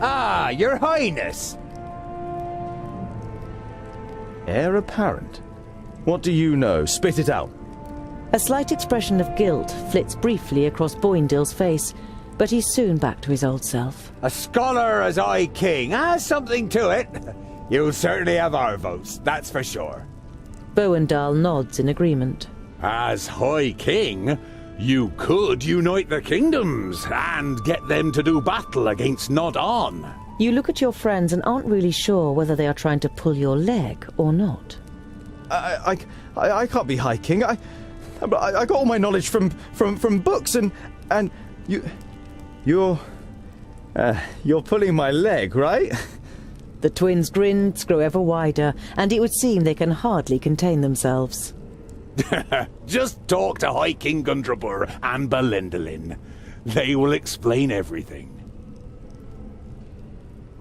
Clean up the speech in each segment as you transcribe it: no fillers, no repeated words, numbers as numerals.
Ah, your highness. Heir apparent? What do you know? Spit it out. A slight expression of guilt flits briefly across Boindill's face, but he's soon back to his old self. A scholar as High King has something to it. You'll certainly have our votes, that's for sure. Boindall nods in agreement. As High King, you could unite the kingdoms and get them to do battle against Nod-On. You look at your friends and aren't really sure whether they are trying to pull your leg or not. I can't be High King. I got all my knowledge from books, and you're pulling my leg, right? The twins' grins grow ever wider, and it would seem they can hardly contain themselves. Just talk to High King Gundrabur and Belendalin. They will explain everything.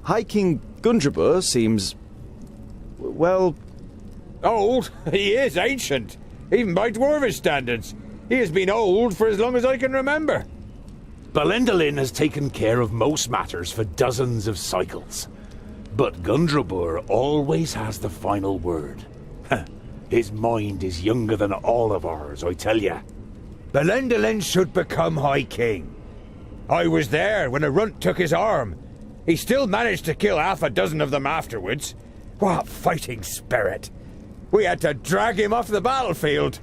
High King Gundrabur seems, well, old? He is ancient, even by Dwarvish standards. He has been old for as long as I can remember. Belendalin has taken care of most matters for dozens of cycles. But Gundrabur always has the final word. His mind is younger than all of ours, I tell ya. Belendalin should become High King. I was there when a runt took his arm. He still managed to kill half a dozen of them afterwards. What fighting spirit! We had to drag him off the battlefield.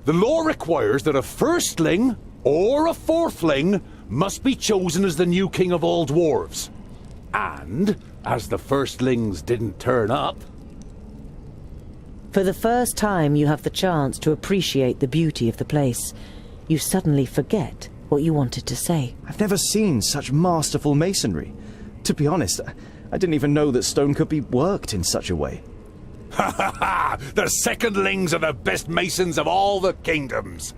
The law requires that a firstling or a fourthling must be chosen as the new king of all dwarves. And, as the firstlings didn't turn up... For the first time you have the chance to appreciate the beauty of the place. You suddenly forget what you wanted to say. I've never seen such masterful masonry. To be honest, I didn't even know that stone could be worked in such a way. Ha ha ha! The secondlings are the best masons of all the kingdoms.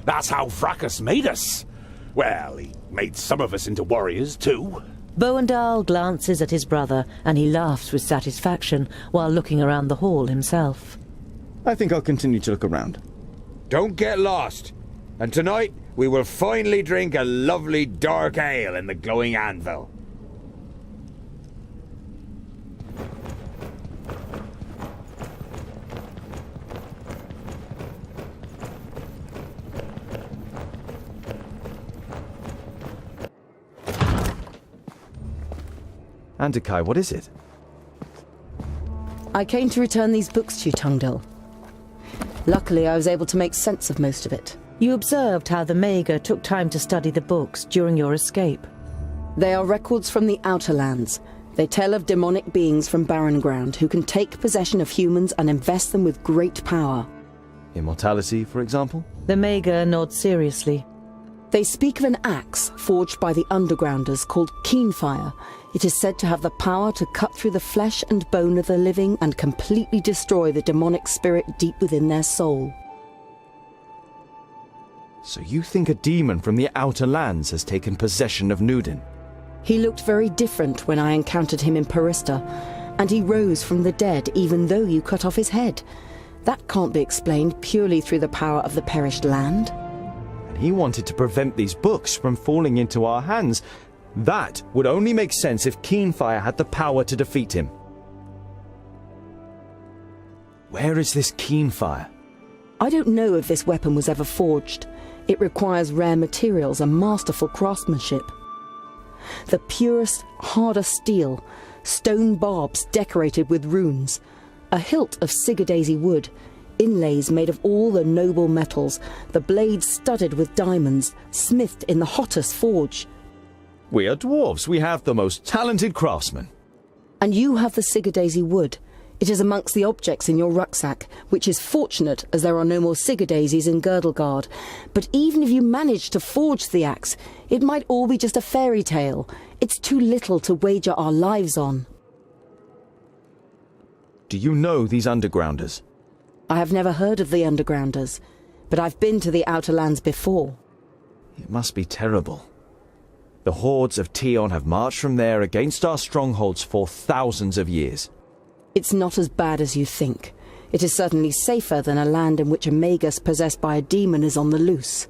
That's how Fracas made us. Well, he made some of us into warriors too. Boindall glances at his brother, and he laughs with satisfaction while looking around the hall himself. I think I'll continue to look around. Don't get lost. And tonight, we will finally drink a lovely dark ale in the glowing anvil. Andakai, what is it? I came to return these books to you, Tungdil. Luckily, I was able to make sense of most of it. You observed how the Mager took time to study the books during your escape. They are records from the Outer Lands. They tell of demonic beings from Barren Ground who can take possession of humans and invest them with great power. Immortality, for example? The Mager nods seriously. They speak of an axe forged by the Undergrounders called Keenfire. It is said to have the power to cut through the flesh and bone of the living and completely destroy the demonic spirit deep within their soul. So you think a demon from the Outer Lands has taken possession of Nudin? He looked very different when I encountered him in Parista, and he rose from the dead even though you cut off his head. That can't be explained purely through the power of the perished land. And he wanted to prevent these books from falling into our hands. That would only make sense if Keenfire had the power to defeat him. Where is this Keenfire? I don't know if this weapon was ever forged. It requires rare materials and masterful craftsmanship. The purest, hardest steel, stone barbs decorated with runes, a hilt of Sigurdaisy wood, inlays made of all the noble metals, the blades studded with diamonds, smithed in the hottest forge. We are dwarves. We have the most talented craftsmen. And you have the Sigurdaisy wood. It is amongst the objects in your rucksack, which is fortunate as there are no more Sigurdaisies in Girdlegard. But even if you manage to forge the axe, it might all be just a fairy tale. It's too little to wager our lives on. Do you know these Undergrounders? I have never heard of the Undergrounders, but I've been to the Outer Lands before. It must be terrible. The hordes of Tion have marched from there against our strongholds for thousands of years. It's not as bad as you think. It is certainly safer than a land in which a magus possessed by a demon is on the loose.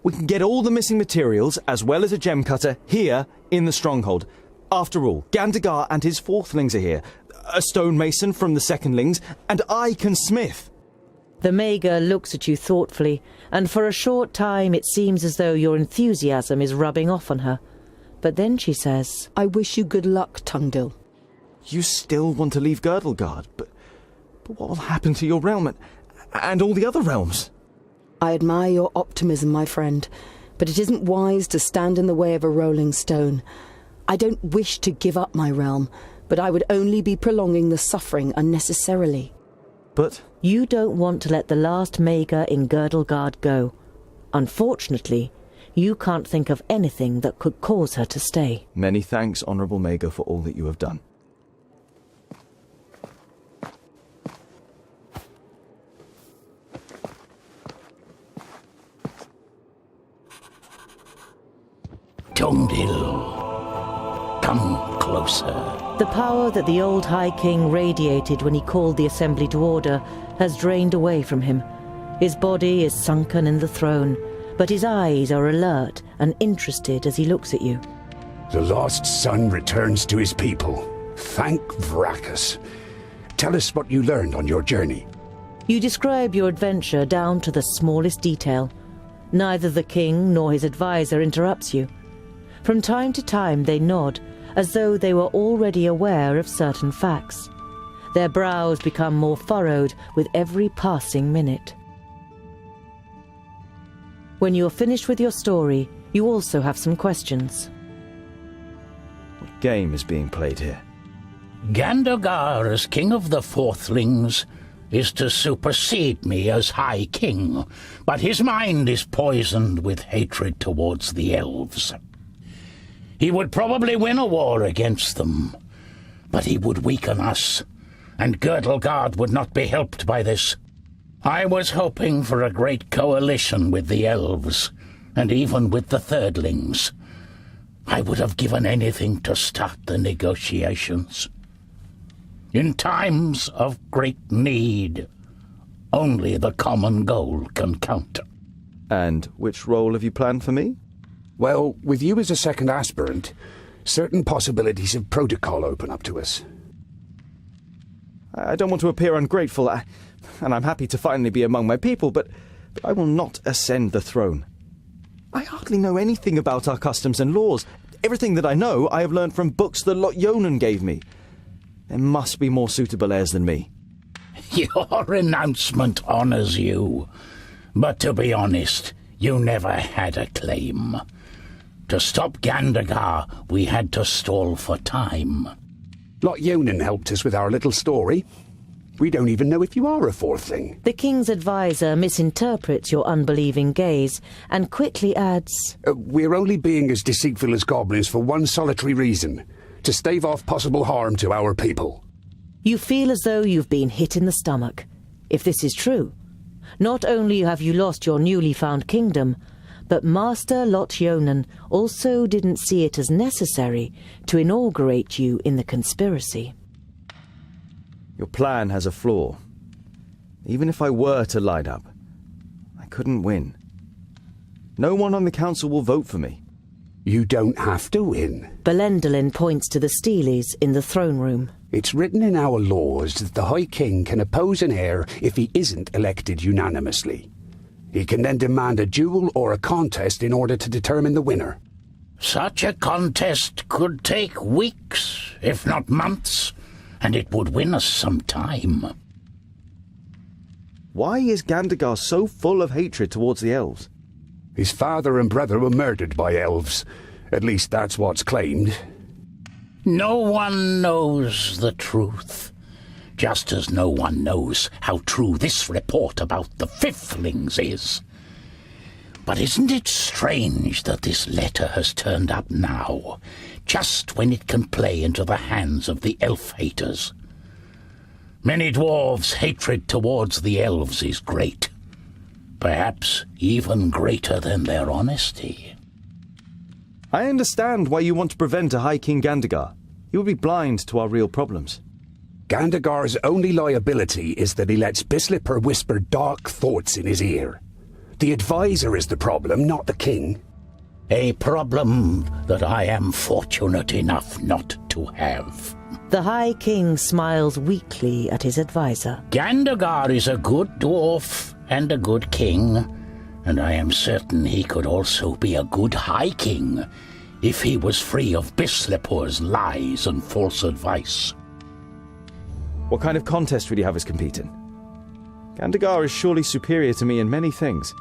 We can get all the missing materials, as well as a gem cutter, here in the stronghold. After all, Gandagar and his fourthlings are here. A stonemason from the secondlings, and I can smith. The Mager looks at you thoughtfully, and for a short time it seems as though your enthusiasm is rubbing off on her. But then she says, I wish you good luck, Tungdil. You still want to leave Girdlegard, but what will happen to your realm and all the other realms? I admire your optimism, my friend, but it isn't wise to stand in the way of a rolling stone. I don't wish to give up my realm, but I would only be prolonging the suffering unnecessarily. But you don't want to let the last Mager in Girdlegard go. Unfortunately, you can't think of anything that could cause her to stay. Many thanks, Honourable Mager, for all that you have done. Tungdil, come closer. The power that the old High King radiated when he called the Assembly to order has drained away from him. His body is sunken in the throne, but his eyes are alert and interested as he looks at you. The lost son returns to his people. Thank Vracus. Tell us what you learned on your journey. You describe your adventure down to the smallest detail. Neither the king nor his advisor interrupts you. From time to time they nod, as though they were already aware of certain facts. Their brows become more furrowed with every passing minute. When you are finished with your story, you also have some questions. What game is being played here? Gandagar, as king of the fourthlings, is to supersede me as High King, but his mind is poisoned with hatred towards the elves. He would probably win a war against them, but he would weaken us, and Girdlegard would not be helped by this. I was hoping for a great coalition with the elves, and even with the thirdlings. I would have given anything to start the negotiations. In times of great need, only the common goal can count. And which role have you planned for me? Well, with you as a second aspirant, certain possibilities of protocol open up to us. I don't want to appear ungrateful, and I'm happy to finally be among my people, but I will not ascend the throne. I hardly know anything about our customs and laws. Everything that I know, I have learned from books that Lot Yonan gave me. There must be more suitable heirs than me. Your renouncement honours you, but to be honest, you never had a claim. To stop Gandagar, we had to stall for time. Lot Yonan helped us with our little story. We don't even know if you are a fourthling. The king's advisor misinterprets your unbelieving gaze and quickly adds, We're only being as deceitful as goblins for one solitary reason: to stave off possible harm to our people. You feel as though you've been hit in the stomach. If this is true, not only have you lost your newly found kingdom, but Master Lot Yonan also didn't see it as necessary to inaugurate you in the conspiracy. Your plan has a flaw. Even if I were to line up, I couldn't win. No one on the council will vote for me. You don't have to win. Belendolin points to the Steelies in the throne room. It's written in our laws that the High King can oppose an heir if he isn't elected unanimously. He can then demand a duel or a contest in order to determine the winner. Such a contest could take weeks, if not months, and it would win us some time. Why is Gandagar so full of hatred towards the elves? His father and brother were murdered by elves. At least that's what's claimed. No one knows the truth, just as no one knows how true this report about the fifthlings is. But isn't it strange that this letter has turned up now, just when it can play into the hands of the elf-haters? Many dwarves' hatred towards the elves is great, perhaps even greater than their honesty. I understand why you want to prevent a High King Gandagar. He will be blind to our real problems. Gandagar's only liability is that he lets Bislipper whisper dark thoughts in his ear. The advisor is the problem, not the king. A problem that I am fortunate enough not to have. The High King smiles weakly at his advisor. Gandagar is a good dwarf and a good king, and I am certain he could also be a good High King if he was free of Bislepur's lies and false advice. What kind of contest would you have us compete in? Gandagar is surely superior to me in many things.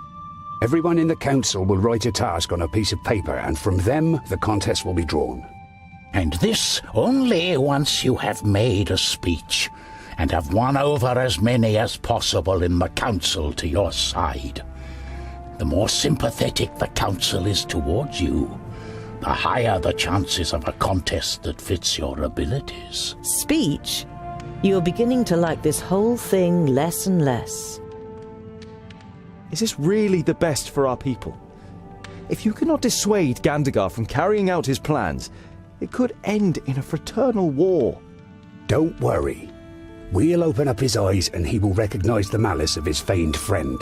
Everyone in the council will write a task on a piece of paper, and from them the contest will be drawn. And this only once you have made a speech and have won over as many as possible in the council to your side. The more sympathetic the council is towards you, the higher the chances of a contest that fits your abilities. Speech? You're beginning to like this whole thing less and less. Is this really the best for our people? If you cannot dissuade Gandagar from carrying out his plans, it could end in a fraternal war. Don't worry. We'll open up his eyes and he will recognize the malice of his feigned friend.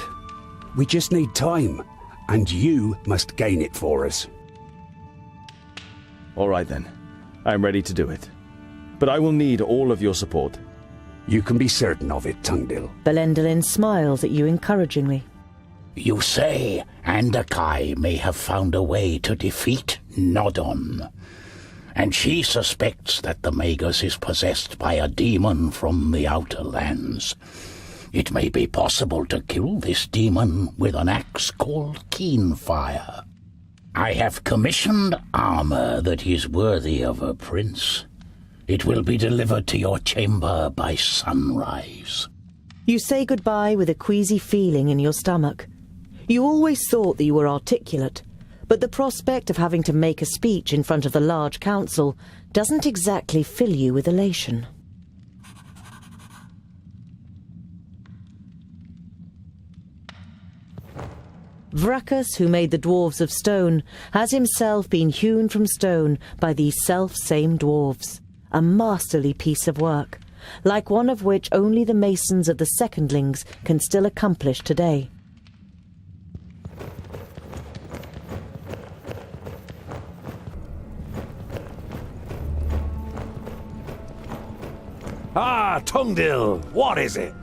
We just need time, and you must gain it for us. All right then. I'm ready to do it. But I will need all of your support. You can be certain of it, Tungdil. Belendalin smiles at you encouragingly. You say Andakai may have found a way to defeat Nodon, and she suspects that the Magus is possessed by a demon from the outer lands. It may be possible to kill this demon with an axe called Keenfire. I have commissioned armor that is worthy of a prince. It will be delivered to your chamber by sunrise. You say goodbye with a queasy feeling in your stomach. You always thought that you were articulate, but the prospect of having to make a speech in front of the large council doesn't exactly fill you with elation. Vracus, who made the Dwarves of stone, has himself been hewn from stone by these self-same dwarves. A masterly piece of work, like one of which only the masons of the Secondlings can still accomplish today. Ah, Tungdil, what is it?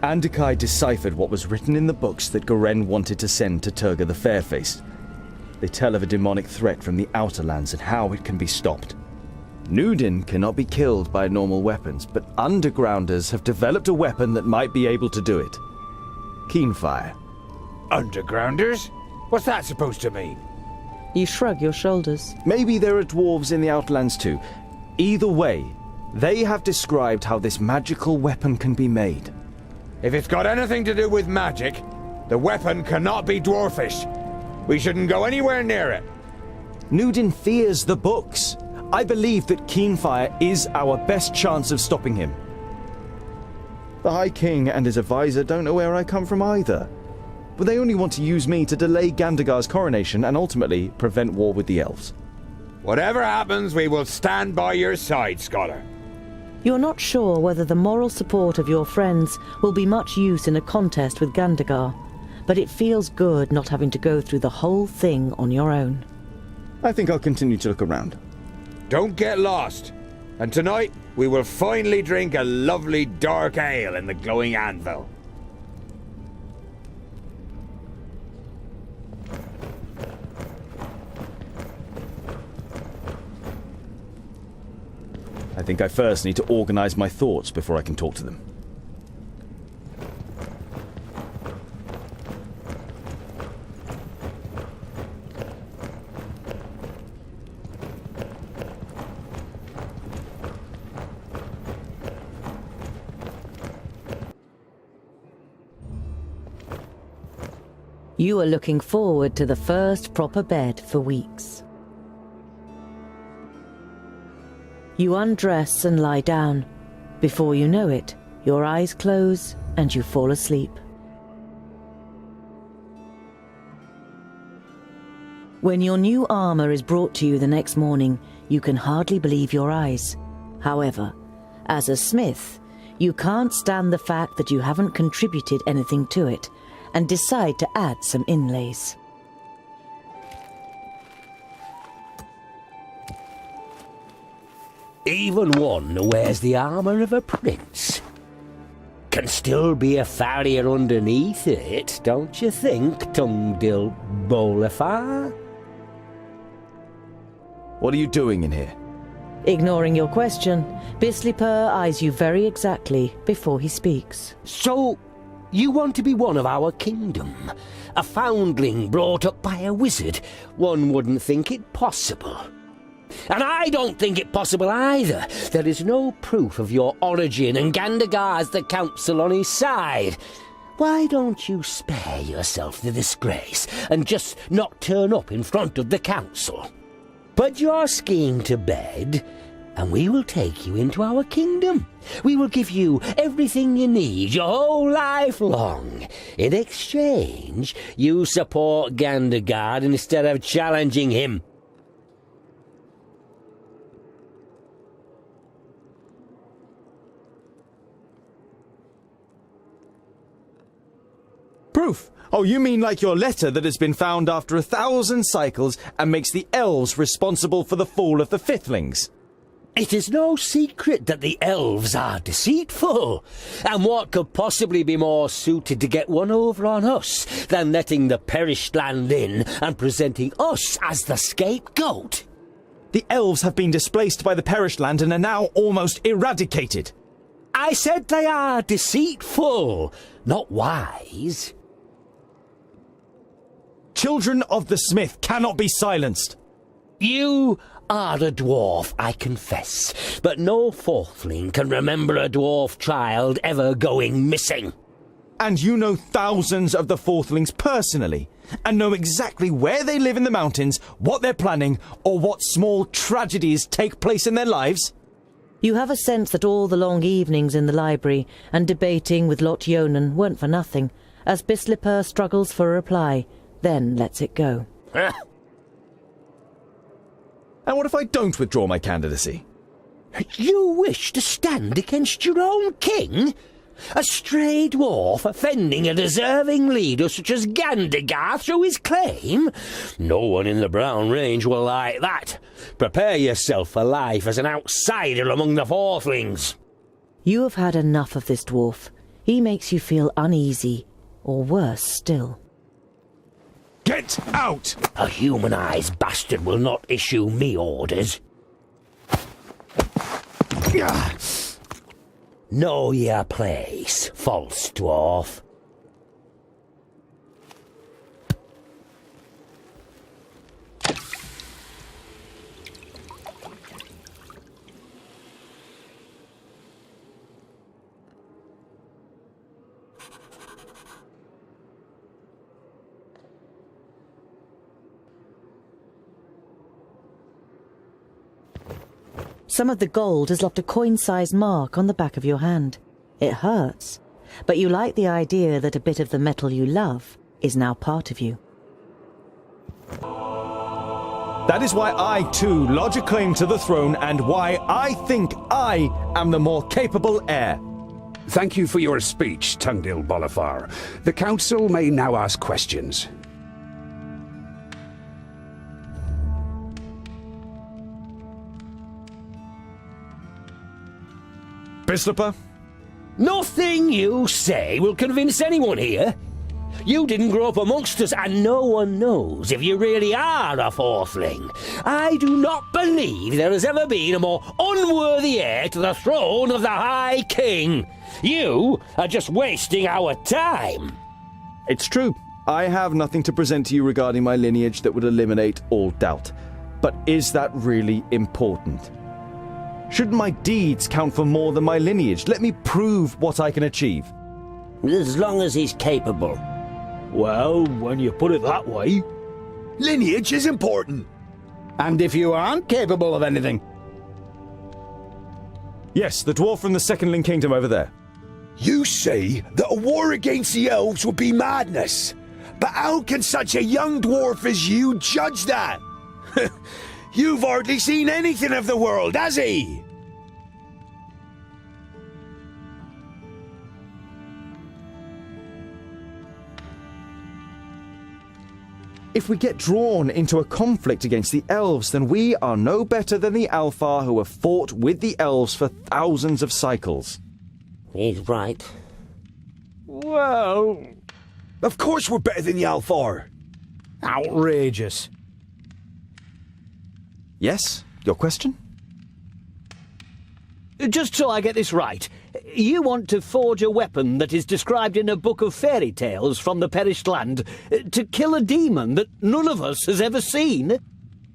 Andakai deciphered what was written in the books that Goren wanted to send to Turga the Fairfaced. They tell of a demonic threat from the Outer Lands and how it can be stopped. Nudin cannot be killed by normal weapons, but Undergrounders have developed a weapon that might be able to do it. Keenfire. Undergrounders? What's that supposed to mean? You shrug your shoulders. Maybe there are dwarves in the Outlands too. Either way, they have described how this magical weapon can be made. If it's got anything to do with magic, the weapon cannot be dwarfish. We shouldn't go anywhere near it. Nudin fears the books. I believe that Keenfire is our best chance of stopping him. The High King and his advisor don't know where I come from either. But they only want to use me to delay Gandagar's coronation and ultimately prevent war with the elves. Whatever happens, we will stand by your side, Scholar. You're not sure whether the moral support of your friends will be much use in a contest with Gandagar, but it feels good not having to go through the whole thing on your own. I think I'll continue to look around. Don't get lost. And tonight, we will finally drink a lovely dark ale in the glowing anvil. I think I first need to organize my thoughts before I can talk to them. You are looking forward to the first proper bed for weeks. You undress and lie down. Before you know it, your eyes close and you fall asleep. When your new armor is brought to you the next morning, you can hardly believe your eyes. However, as a smith, You can't stand the fact that you haven't contributed anything to it, and decide to add some inlays. Even one who wears the armour of a prince can still be a farrier underneath it, don't you think, Tungdil Bolafar? What are you doing in here? Ignoring your question, Bislipur eyes you very exactly before he speaks. So, you want to be one of our kingdom? A foundling brought up by a wizard? One wouldn't think it possible. And I don't think it possible either. There is no proof of your origin, and Gandagar's the council on his side. Why don't you spare yourself the disgrace and just not turn up in front of the council? Put your scheme to bed, and we will take you into our kingdom. We will give you everything you need your whole life long. In exchange, you support Gandagar instead of challenging him. Proof? Oh, you mean like your letter that has been found after 1,000 cycles and makes the elves responsible for the fall of the Fiflings? It is no secret that the elves are deceitful, and what could possibly be more suited to get one over on us than letting the perished land in and presenting us as the scapegoat? The elves have been displaced by the perished land and are now almost eradicated. I said they are deceitful, not wise. Children of the Smith cannot be silenced. You are a dwarf, I confess, but no fourthling can remember a dwarf child ever going missing. And you know thousands of the fourthlings personally, and know exactly where they live in the mountains, what they're planning, or what small tragedies take place in their lives? You have a sense that all the long evenings in the library and debating with Lot Yonan weren't for nothing, as Bislipur struggles for a reply, then lets it go. And what if I don't withdraw my candidacy? You wish to stand against your own king? A stray dwarf offending a deserving leader such as Gandagar through his claim? No one in the Brown Range will like that. Prepare yourself for life as an outsider among the fourthlings. You have had enough of this dwarf. He makes you feel uneasy, or worse still. Get out! A humanized bastard will not issue me orders. Know your place, false dwarf. Some of the gold has left a coin-sized mark on the back of your hand. It hurts, but you like the idea that a bit of the metal you love is now part of you. That is why I, too, lodge a claim to the throne and why I think I am the more capable heir. Thank you for your speech, Tungdil Bolafar. The council may now ask questions. Bislipur? Nothing you say will convince anyone here. You didn't grow up amongst us, and no one knows if you really are a fourthling. I do not believe there has ever been a more unworthy heir to the throne of the High King. You are just wasting our time. It's true. I have nothing to present to you regarding my lineage that would eliminate all doubt. But is that really important? Shouldn't my deeds count for more than my lineage? Let me prove what I can achieve. As long as he's capable. Well, when you put it that way, Lineage is important. And if you aren't capable of anything? Yes, the dwarf from the Secondling Kingdom over there. You say that a war against the elves would be madness. But how can such a young dwarf as you judge that? You've hardly seen anything of the world, has he? If we get drawn into a conflict against the elves, then we are no better than the Alfar who have fought with the elves for thousands of cycles. He's right. Well, Of course we're better than the Alfar. outrageous. Yes? Your question? Just so I get this right, you want to forge a weapon that is described in a book of fairy tales from the perished land to kill a demon that none of us has ever seen?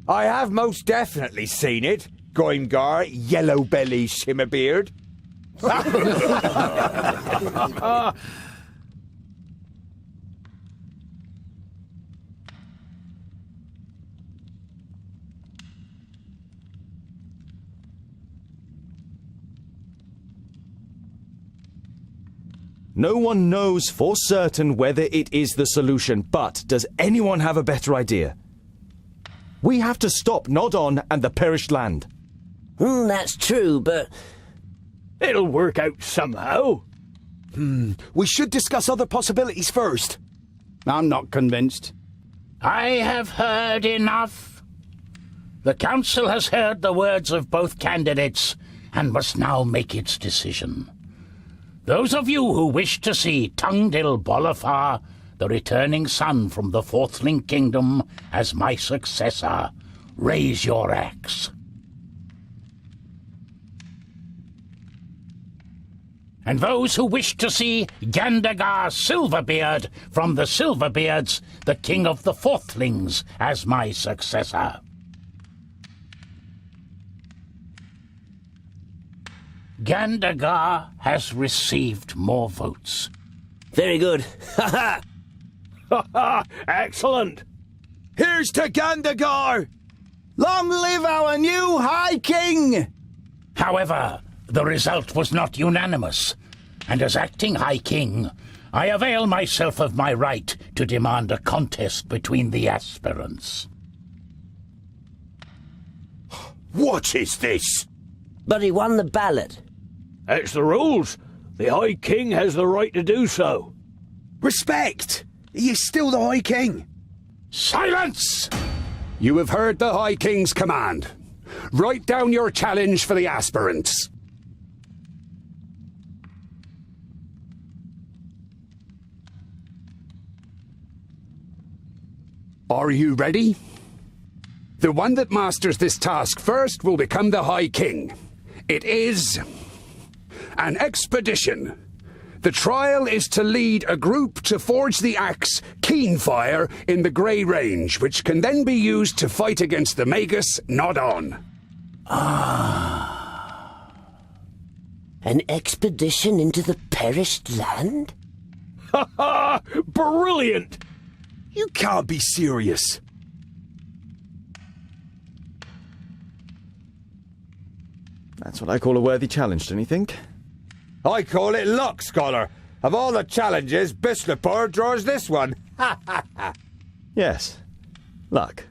I have most definitely seen it. Goimgar, Yellow Belly, Shimmerbeard. No one knows for certain whether it is the solution, but does anyone have a better idea? We have to stop Nodon and the perished land. That's true, but It'll work out somehow. We should discuss other possibilities first. I'm not convinced. I have heard enough. The council has heard the words of both candidates and must now make its decision. Those of you who wish to see Tungdil Bolafar, the returning son from the Fourthling Kingdom, as my successor, raise your axe. And those who wish to see Gandagar Silverbeard from the Silverbeards, the king of the Fourthlings, as my successor. Gandagar has received more votes. very good. Ha ha! Excellent. Here's to Gandagar! Long live our new High King! However, the result was not unanimous, and as acting High King, I avail myself of my right to demand a contest between the aspirants. What is this? But he won the ballot. It's the rules. The High King has the right to do so. Respect! He is still the High King. Silence! You have heard the High King's command. Write down your challenge for the aspirants. Are you ready? The one that masters this task first will become the High King. It is an expedition. The trial is to lead a group to forge the axe Keenfire in the Grey Range, which can then be used to fight against the Magus Nodon. An expedition into the perished land? Ha ha! Brilliant! You can't be serious. That's what I call a worthy challenge, don't you think? I call it luck, Scholar. Of all the challenges, Bislapur draws this one. Yes. Luck.